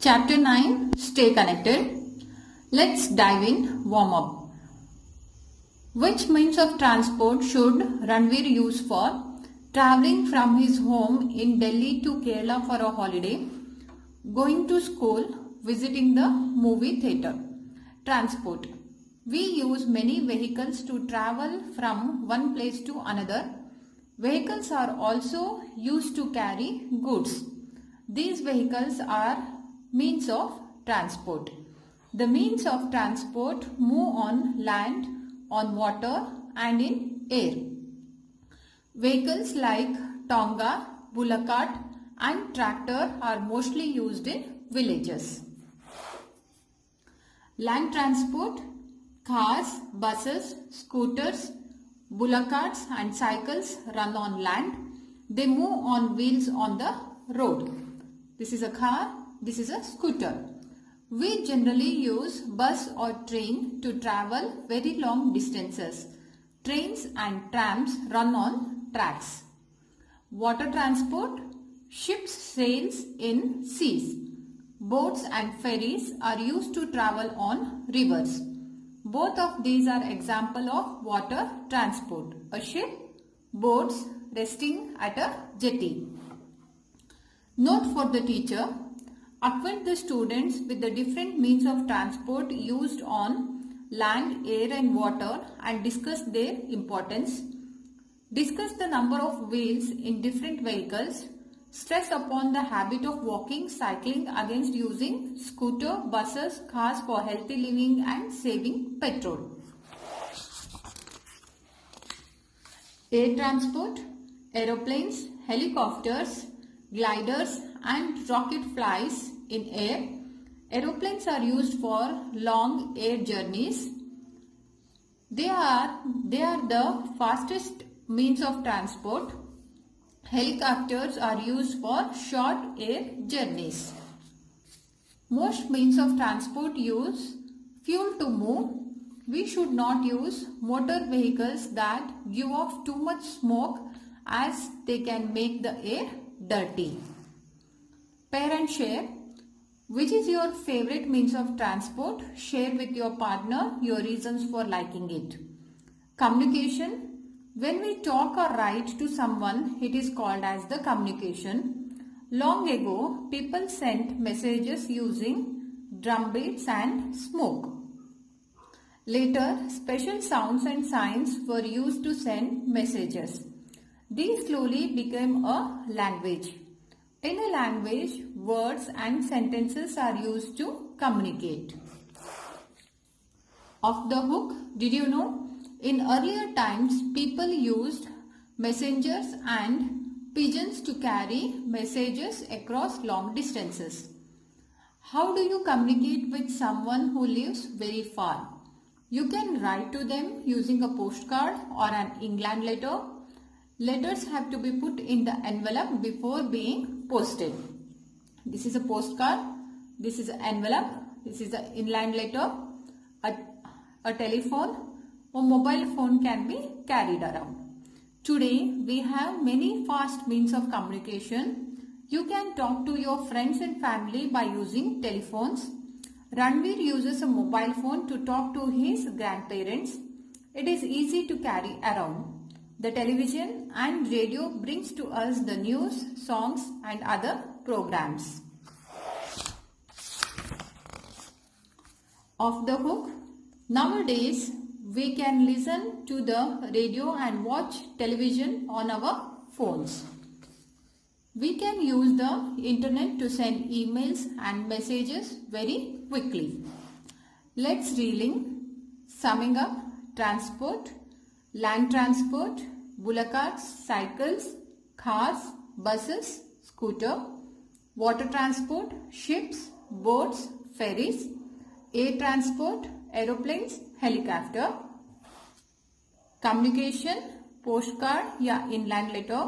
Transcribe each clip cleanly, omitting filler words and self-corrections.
Chapter 9, Stay Connected. Let's dive in. Warm up. Which means of transport should Ranveer use for traveling from his home in Delhi to Kerala for a holiday, going to school, visiting the movie theatre? Transport. We use many vehicles to travel from one place to another. Vehicles are also used to carry goods. These vehicles are means of transport. The means of transport move on land, on water and in air. Vehicles like tonga, bullock cart and tractor are mostly used in villages. Land transport, cars, buses, scooters, bullock carts and cycles run on land. They move on wheels on the road. This is a car, this is a scooter. We generally use bus or train to travel very long distances. Trains and trams run on tracks. Water transport, ships sails in seas. Boats and ferries are used to travel on rivers. Both of these are example of water transport. A ship, boats resting at a jetty. Note for the teacher: acquaint the students with the different means of transport used on land, air and water and discuss their importance. Discuss the number of wheels in different vehicles. Stress upon the habit of walking, cycling against using scooter, buses, cars for healthy living and saving petrol. Air transport, aeroplanes, helicopters, gliders and rocket flies in air. Aeroplanes are used for long air journeys. They are the fastest means of transport. Helicopters are used for short air journeys. Most means of transport use fuel to move. We should not use motor vehicles that give off too much smoke as they can make the air dirty. Pair and share. Which is your favorite means of transport? Share with your partner your reasons for liking it. Communication. When we talk or write to someone, it is called as the communication. Long ago, people sent messages using drumbeats and smoke. Later, special sounds and signs were used to send messages. These slowly became a language. In a language, words and sentences are used to communicate. Off the hook, did you know? In earlier times, people used messengers and pigeons to carry messages across long distances. How do you communicate with someone who lives very far? You can write to them using a postcard or an inland letter. Letters have to be put in the envelope before being posted. This is a postcard, this is an envelope, this is an inland letter, a telephone or mobile phone can be carried around. Today we have many fast means of communication. You can talk to your friends and family by using telephones. Ranveer uses a mobile phone to talk to his grandparents. It is easy to carry around. The television and radio brings to us the news, songs and other programs. Off the hook. Nowadays, we can listen to the radio and watch television on our phones. We can use the internet to send emails and messages very quickly. Let's relink. Summing up: transport, land transport, bullock carts, cycles, cars, buses, scooter. Water transport, ships, boats, ferries. Air transport, aeroplanes, helicopter. Communication, postcard या inland letter.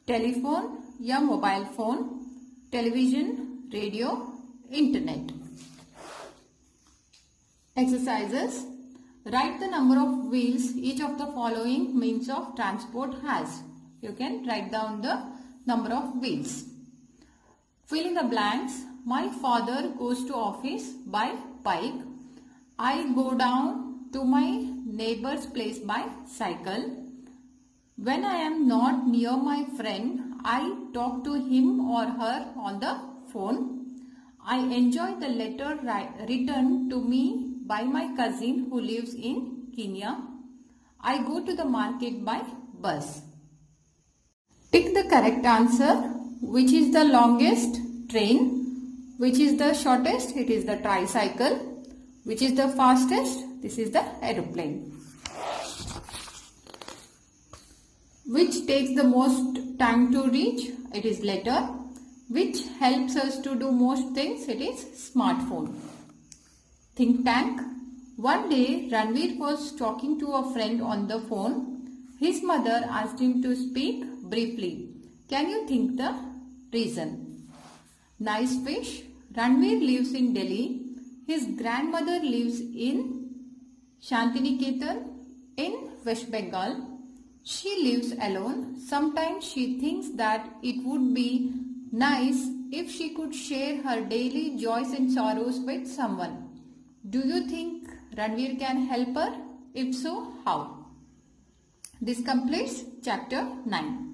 Telephone या mobile phone. Television, radio, internet. Exercises. Write the number of wheels each of the following means of transport has. You can write down the number of wheels. Fill in the blanks. my father goes to office by bike. I go down to my neighbor's place by cycle. When I am not near my friend, I talk to him or her on the phone. I enjoy the letter written to me by my cousin who lives in Kenya. I go to the market by bus. Pick the correct answer. Which is the longest? Train. Which is the shortest? It is the tricycle. Which is the fastest? This is the aeroplane. Which takes the most time to reach? It is letter. Which helps us to do most things? It is smartphone. Think tank. One day Ranveer was talking to a friend on the phone. His mother asked him to speak briefly. Can you think the reason? Nice fish. Ranveer lives in Delhi. His grandmother lives in Shantiniketan in West Bengal. She lives alone. Sometimes she thinks that it would be nice if she could share her daily joys and sorrows with someone. Do you think Ranveer can help her? If so, how? This completes chapter 9.